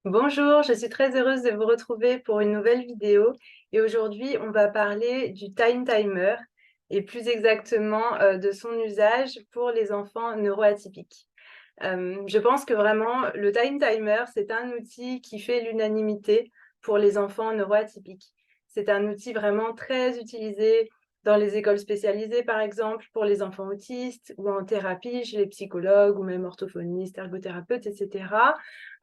Bonjour, je suis très heureuse de vous retrouver pour une nouvelle vidéo et aujourd'hui on va parler du time timer et plus exactement de son usage pour les enfants neuroatypiques. Je pense que vraiment le time timer c'est un outil qui fait l'unanimité pour les enfants neuroatypiques. C'est un outil vraiment très utilisé dans les écoles spécialisées par exemple pour les enfants autistes ou en thérapie chez les psychologues ou même orthophonistes, ergothérapeutes, etc.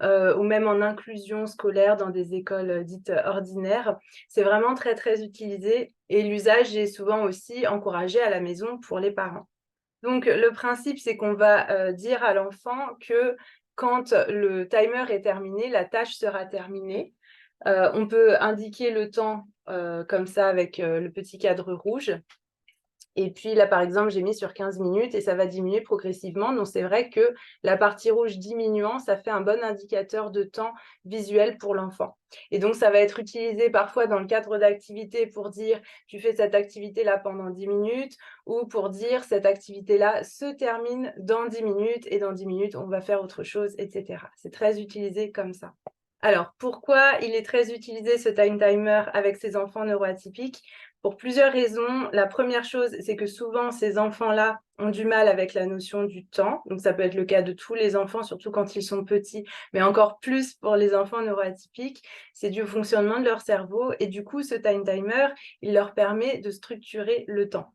Ou même en inclusion scolaire dans des écoles dites ordinaires. C'est vraiment très, très utilisé et l'usage est souvent aussi encouragé à la maison pour les parents. Donc, le principe, c'est qu'on va dire à l'enfant que quand le timer est terminé, la tâche sera terminée. On peut indiquer le temps comme ça avec le petit cadre rouge. Et puis là, par exemple, j'ai mis sur 15 minutes et ça va diminuer progressivement. Donc, c'est vrai que la partie rouge diminuant, ça fait un bon indicateur de temps visuel pour l'enfant. Et donc, ça va être utilisé parfois dans le cadre d'activités pour dire tu fais cette activité-là pendant 10 minutes ou pour dire cette activité-là se termine dans 10 minutes et dans 10 minutes, on va faire autre chose, etc. C'est très utilisé comme ça. Alors, pourquoi il est très utilisé ce time timer avec ces enfants neuroatypiques? Pour plusieurs raisons. La première chose, c'est que souvent, ces enfants-là ont du mal avec la notion du temps. Donc, ça peut être le cas de tous les enfants, surtout quand ils sont petits, mais encore plus pour les enfants neuroatypiques. C'est dû au fonctionnement de leur cerveau. Et du coup, ce time timer, il leur permet de structurer le temps.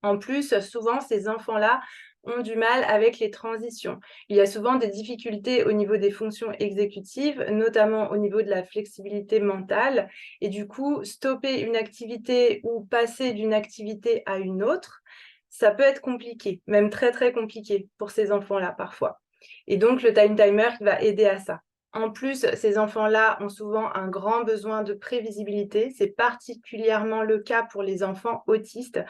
En plus, souvent, ces enfants-là ont du mal avec les transitions. Il y a souvent des difficultés au niveau des fonctions exécutives, notamment au niveau de la flexibilité mentale. Et du coup, stopper une activité ou passer d'une activité à une autre, ça peut être compliqué, même très, très compliqué pour ces enfants-là parfois. Et donc, le time timer va aider à ça. En plus, ces enfants-là ont souvent un grand besoin de prévisibilité. C'est particulièrement le cas pour les enfants autistes.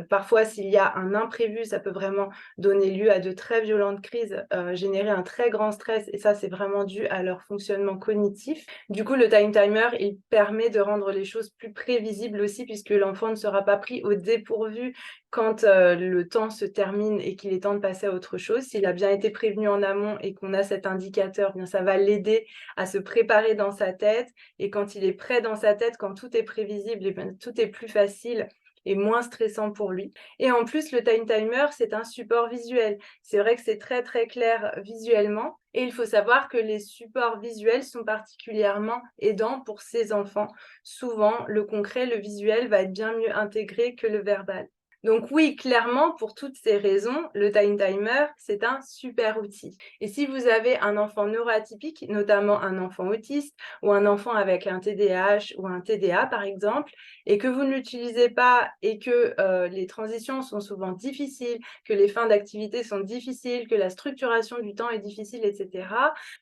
Parfois, s'il y a un imprévu, ça peut vraiment donner lieu à de très violentes crises, générer un très grand stress et ça, c'est vraiment dû à leur fonctionnement cognitif. Du coup, le time timer, il permet de rendre les choses plus prévisibles aussi puisque l'enfant ne sera pas pris au dépourvu quand le temps se termine et qu'il est temps de passer à autre chose. S'il a bien été prévenu en amont et qu'on a cet indicateur, bien ça va l'aider à se préparer dans sa tête et quand il est prêt dans sa tête, quand tout est prévisible, et bien, tout est plus facile et moins stressant pour lui. Et en plus, le time timer, c'est un support visuel. C'est vrai que c'est très, très clair visuellement. Et il faut savoir que les supports visuels sont particulièrement aidants pour ces enfants. Souvent, le concret, le visuel va être bien mieux intégré que le verbal. Donc oui, clairement, pour toutes ces raisons, le time timer, c'est un super outil. Et si vous avez un enfant neuroatypique, notamment un enfant autiste ou un enfant avec un TDAH ou un TDA par exemple, et que vous ne l'utilisez pas et que les transitions sont souvent difficiles, que les fins d'activité sont difficiles, que la structuration du temps est difficile, etc.,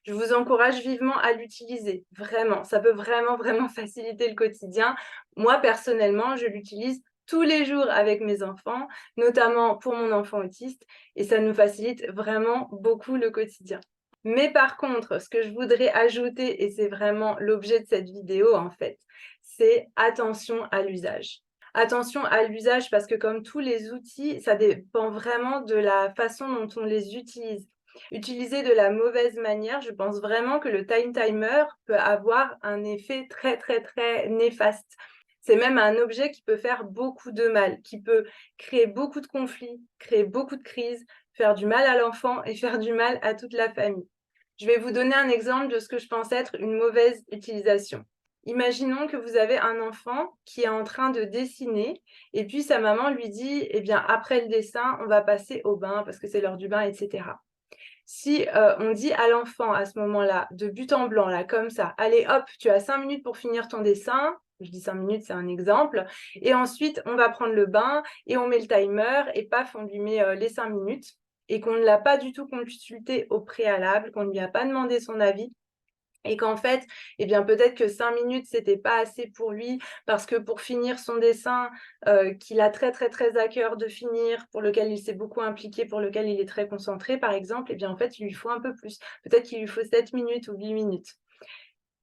je vous encourage vivement à l'utiliser. Vraiment, ça peut vraiment, vraiment faciliter le quotidien. Moi, personnellement, je l'utilise tous les jours avec mes enfants, notamment pour mon enfant autiste, et ça nous facilite vraiment beaucoup le quotidien. Mais par contre, ce que je voudrais ajouter, et c'est vraiment l'objet de cette vidéo en fait, c'est attention à l'usage. Attention à l'usage parce que comme tous les outils, ça dépend vraiment de la façon dont on les utilise. Utilisé de la mauvaise manière, je pense vraiment que le time timer peut avoir un effet très très très néfaste. C'est même un objet qui peut faire beaucoup de mal, qui peut créer beaucoup de conflits, créer beaucoup de crises, faire du mal à l'enfant et faire du mal à toute la famille. Je vais vous donner un exemple de ce que je pense être une mauvaise utilisation. Imaginons que vous avez un enfant qui est en train de dessiner et puis sa maman lui dit, eh bien, après le dessin, on va passer au bain parce que c'est l'heure du bain, etc. Si on dit à l'enfant à ce moment-là, de but en blanc, là, comme ça, allez hop, tu as 5 minutes pour finir ton dessin, je dis 5 minutes, c'est un exemple, et ensuite on va prendre le bain et on met le timer et paf, on lui met les 5 minutes et qu'on ne l'a pas du tout consulté au préalable, qu'on ne lui a pas demandé son avis, et qu'en fait, eh bien, peut-être que 5 minutes, c'était pas assez pour lui parce que pour finir son dessin, qu'il a très, très, très à cœur de finir, pour lequel il s'est beaucoup impliqué, pour lequel il est très concentré, par exemple, eh bien, en fait, il lui faut un peu plus. Peut-être qu'il lui faut 7 minutes ou 8 minutes.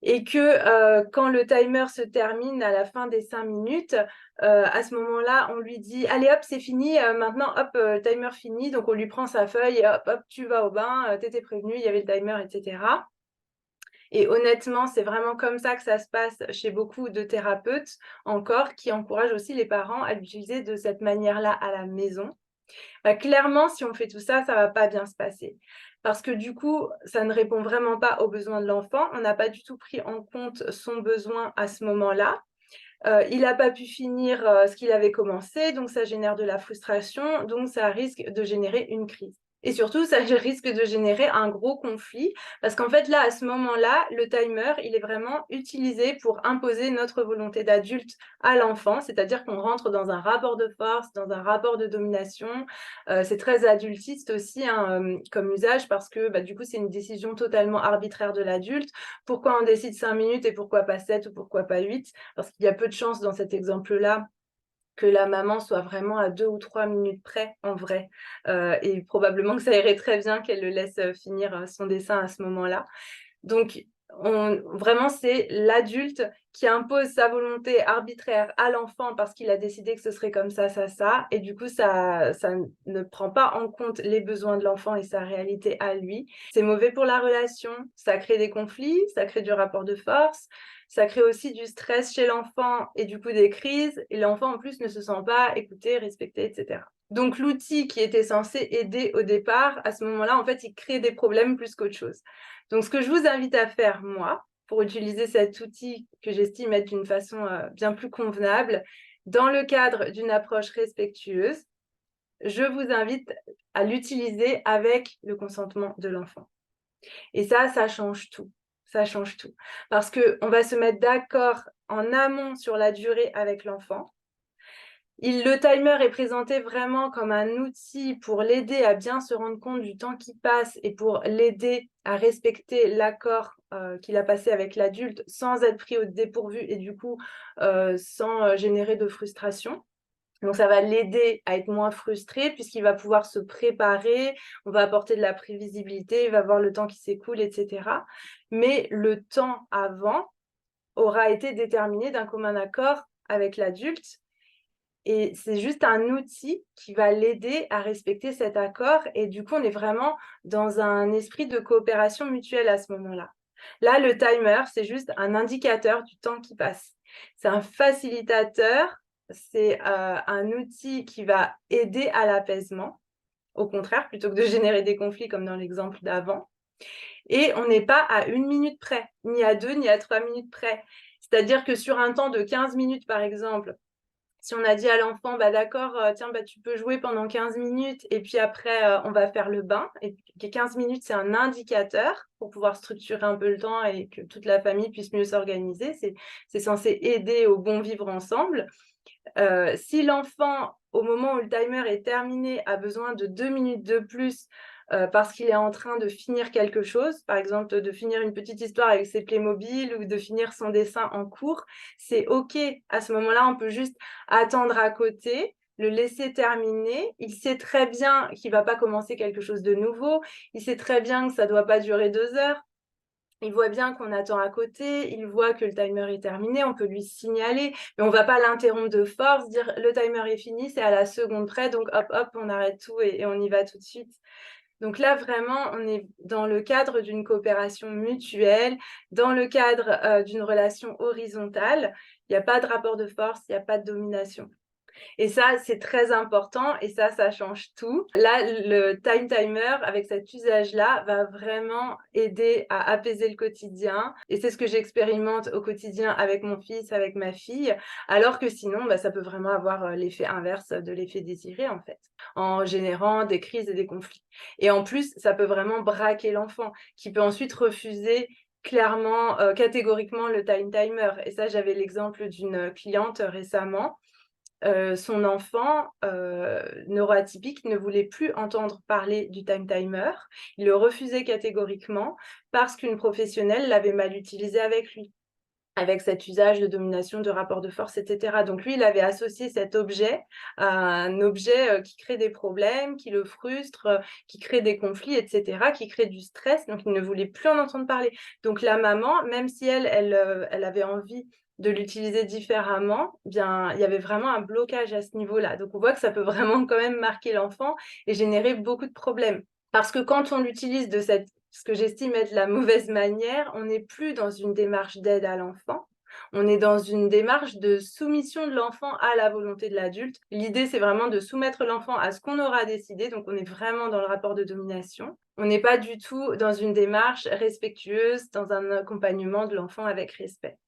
Et que, quand le timer se termine à la fin des 5 minutes, à ce moment-là, on lui dit: «Allez hop, c'est fini, maintenant hop, timer fini». Donc on lui prend sa feuille et hop, hop, tu vas au bain, tu étais prévenu, il y avait le timer et cetera. Et honnêtement, c'est vraiment comme ça que ça se passe chez beaucoup de thérapeutes encore, qui encouragent aussi les parents à l'utiliser de cette manière-là à la maison. Bah, clairement, si on fait tout ça, ça va pas bien se passer. Parce que du coup, ça ne répond vraiment pas aux besoins de l'enfant. On n'a pas du tout pris en compte son besoin à ce moment-là. Il n'a pas pu finir, ce qu'il avait commencé, donc ça génère de la frustration, donc ça risque de générer une crise. Et surtout, ça risque de générer un gros conflit parce qu'en fait, là, à ce moment-là, le timer, il est vraiment utilisé pour imposer notre volonté d'adulte à l'enfant, c'est-à-dire qu'on rentre dans un rapport de force, dans un rapport de domination. C'est très adultiste aussi, hein, comme usage parce que, bah, du coup, c'est une décision totalement arbitraire de l'adulte. Pourquoi on décide 5 minutes et pourquoi pas 7 ou pourquoi pas 8? Parce qu'il y a peu de chances dans cet exemple-là que la maman soit vraiment à 2 ou 3 minutes près, en vrai. Et probablement que ça irait très bien qu'elle le laisse, finir, son dessin à ce moment-là. Donc vraiment, c'est l'adulte qui impose sa volonté arbitraire à l'enfant parce qu'il a décidé que ce serait comme ça et du coup ça ne prend pas en compte les besoins de l'enfant et sa réalité à lui. C'est mauvais pour la relation, ça crée des conflits, ça crée du rapport de force, ça crée aussi du stress chez l'enfant et du coup des crises et l'enfant en plus ne se sent pas écouté, respecté et cetera. Donc l'outil qui était censé aider au départ, à ce moment-là, en fait, il crée des problèmes plus qu'autre chose. Donc, ce que je vous invite à faire, moi, pour utiliser cet outil que j'estime être d'une façon bien plus convenable, dans le cadre d'une approche respectueuse, je vous invite à l'utiliser avec le consentement de l'enfant. Et ça change tout. Ça change tout. Parce qu'on va se mettre d'accord en amont sur la durée avec l'enfant. Le timer est présenté vraiment comme un outil pour l'aider à bien se rendre compte du temps qui passe et pour l'aider à respecter l'accord qu'il a passé avec l'adulte sans être pris au dépourvu et du coup sans générer de frustration. Donc ça va l'aider à être moins frustré puisqu'il va pouvoir se préparer, on va apporter de la prévisibilité, il va voir le temps qui s'écoule, etc. Mais le temps avant aura été déterminé d'un commun accord avec l'adulte et c'est juste un outil qui va l'aider à respecter cet accord et du coup, on est vraiment dans un esprit de coopération mutuelle à ce moment-là. Là, le timer, c'est juste un indicateur du temps qui passe. C'est un facilitateur, c'est un outil qui va aider à l'apaisement, au contraire, plutôt que de générer des conflits comme dans l'exemple d'avant. Et on n'est pas à 1 minute près, ni à 2, ni à 3 minutes près. C'est-à-dire que sur un temps de 15 minutes, par exemple, si on a dit à l'enfant, bah d'accord, tiens, bah tu peux jouer pendant 15 minutes et puis après, on va faire le bain. Et 15 minutes, c'est un indicateur pour pouvoir structurer un peu le temps et que toute la famille puisse mieux s'organiser. C'est censé aider au bon vivre ensemble. Si l'enfant, au moment où le timer est terminé, a besoin de 2 minutes de plus parce qu'il est en train de finir quelque chose, par exemple de finir une petite histoire avec ses Playmobil ou de finir son dessin en cours, c'est OK. À ce moment-là, on peut juste attendre à côté, le laisser terminer. Il sait très bien qu'il ne va pas commencer quelque chose de nouveau. Il sait très bien que ça ne doit pas durer 2 heures. Il voit bien qu'on attend à côté, il voit que le timer est terminé, on peut lui signaler, mais on ne va pas l'interrompre de force, dire le timer est fini, c'est à la seconde près, donc hop, hop, on arrête tout et on y va tout de suite. Donc là, vraiment, on est dans le cadre d'une coopération mutuelle, dans le cadre d'une relation horizontale. Il n'y a pas de rapport de force, il n'y a pas de domination. Et ça, c'est très important et ça change tout. Là, le time timer, avec cet usage-là, va vraiment aider à apaiser le quotidien et c'est ce que j'expérimente au quotidien avec mon fils, avec ma fille, alors que sinon, bah, ça peut vraiment avoir l'effet inverse de l'effet désiré, en fait, en générant des crises et des conflits. Et en plus, ça peut vraiment braquer l'enfant qui peut ensuite refuser clairement, catégoriquement le time timer. Et ça, j'avais l'exemple d'une cliente récemment. Son enfant neuroatypique ne voulait plus entendre parler du time timer. Il le refusait catégoriquement parce qu'une professionnelle l'avait mal utilisé avec lui, avec cet usage de domination, de rapport de force, etc. Donc lui, il avait associé cet objet à un objet qui crée des problèmes, qui le frustre, qui crée des conflits, etc., qui crée du stress. Donc il ne voulait plus en entendre parler. Donc la maman, même si elle avait envie de l'utiliser différemment, bien, il y avait vraiment un blocage à ce niveau-là. Donc on voit que ça peut vraiment quand même marquer l'enfant et générer beaucoup de problèmes. Parce que quand on l'utilise de cette ce que j'estime être la mauvaise manière. On n'est plus dans une démarche d'aide à l'enfant. On est dans une démarche de soumission de l'enfant à la volonté de l'adulte. L'idée, c'est vraiment de soumettre l'enfant à ce qu'on aura décidé. Donc, on est vraiment dans le rapport de domination. On n'est pas du tout dans une démarche respectueuse, dans un accompagnement de l'enfant avec respect.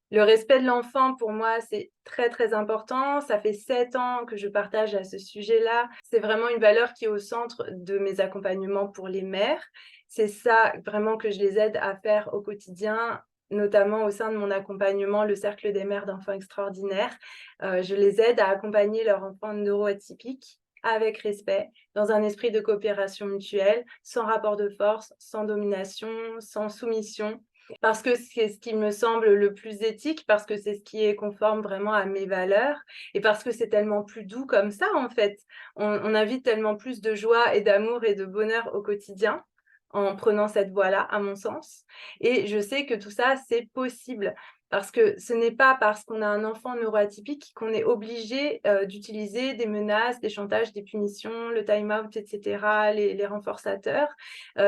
Le respect de l'enfant, pour moi, c'est très, très important. Ça fait 7 ans que je partage à ce sujet-là. C'est vraiment une valeur qui est au centre de mes accompagnements pour les mères. C'est ça vraiment que je les aide à faire au quotidien, notamment au sein de mon accompagnement, le Cercle des mères d'enfants extraordinaires. Je les aide à accompagner leurs enfants neuroatypiques avec respect, dans un esprit de coopération mutuelle, sans rapport de force, sans domination, sans soumission. Parce que c'est ce qui me semble le plus éthique, parce que c'est ce qui est conforme vraiment à mes valeurs et parce que c'est tellement plus doux comme ça, en fait. On invite tellement plus de joie et d'amour et de bonheur au quotidien en prenant cette voie-là, à mon sens. Et je sais que tout ça, c'est possible. Parce que ce n'est pas parce qu'on a un enfant neuroatypique qu'on est obligé d'utiliser des menaces, des chantages, des punitions, le time-out, etc., les renforçateurs.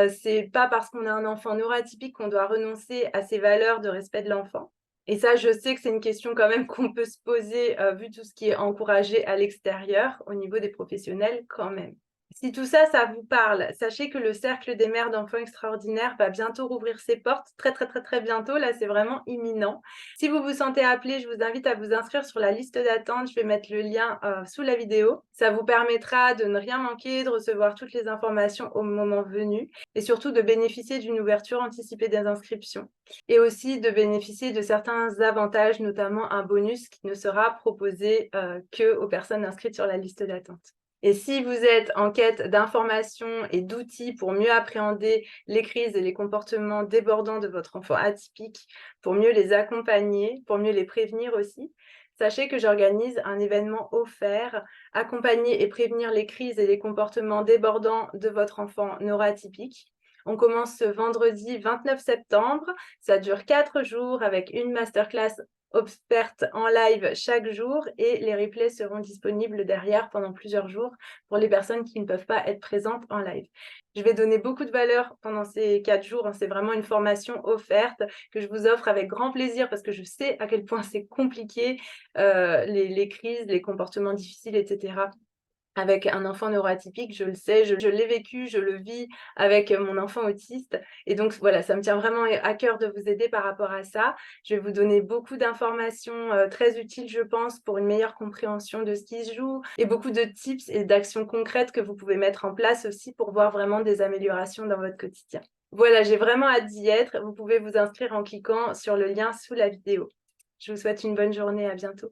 C'est pas parce qu'on a un enfant neuroatypique qu'on doit renoncer à ces valeurs de respect de l'enfant. Et ça, je sais que c'est une question quand même qu'on peut se poser vu tout ce qui est encouragé à l'extérieur, au niveau des professionnels quand même. Si tout ça, ça vous parle, sachez que le Cercle des mères d'enfants extraordinaires va bientôt rouvrir ses portes, très, très, très, très bientôt. Là, c'est vraiment imminent. Si vous vous sentez appelé, je vous invite à vous inscrire sur la liste d'attente. Je vais mettre le lien sous la vidéo. Ça vous permettra de ne rien manquer, de recevoir toutes les informations au moment venu et surtout de bénéficier d'une ouverture anticipée des inscriptions et aussi de bénéficier de certains avantages, notamment un bonus qui ne sera proposé que aux personnes inscrites sur la liste d'attente. Et si vous êtes en quête d'informations et d'outils pour mieux appréhender les crises et les comportements débordants de votre enfant atypique, pour mieux les accompagner, pour mieux les prévenir aussi, sachez que j'organise un événement offert, accompagner et prévenir les crises et les comportements débordants de votre enfant neuroatypique. On commence ce vendredi 29 septembre. Ça dure 4 jours avec une masterclass offerte en live chaque jour et les replays seront disponibles derrière pendant plusieurs jours pour les personnes qui ne peuvent pas être présentes en live. Je vais donner beaucoup de valeur pendant ces 4 jours. C'est vraiment une formation offerte que je vous offre avec grand plaisir parce que je sais à quel point c'est compliqué, les crises, les comportements difficiles, etc. Avec un enfant neuroatypique, je le sais, je l'ai vécu, je le vis avec mon enfant autiste. Et donc voilà, ça me tient vraiment à cœur de vous aider par rapport à ça. Je vais vous donner beaucoup d'informations très utiles, je pense, pour une meilleure compréhension de ce qui se joue et beaucoup de tips et d'actions concrètes que vous pouvez mettre en place aussi pour voir vraiment des améliorations dans votre quotidien. Voilà, j'ai vraiment hâte d'y être. Vous pouvez vous inscrire en cliquant sur le lien sous la vidéo. Je vous souhaite une bonne journée, à bientôt.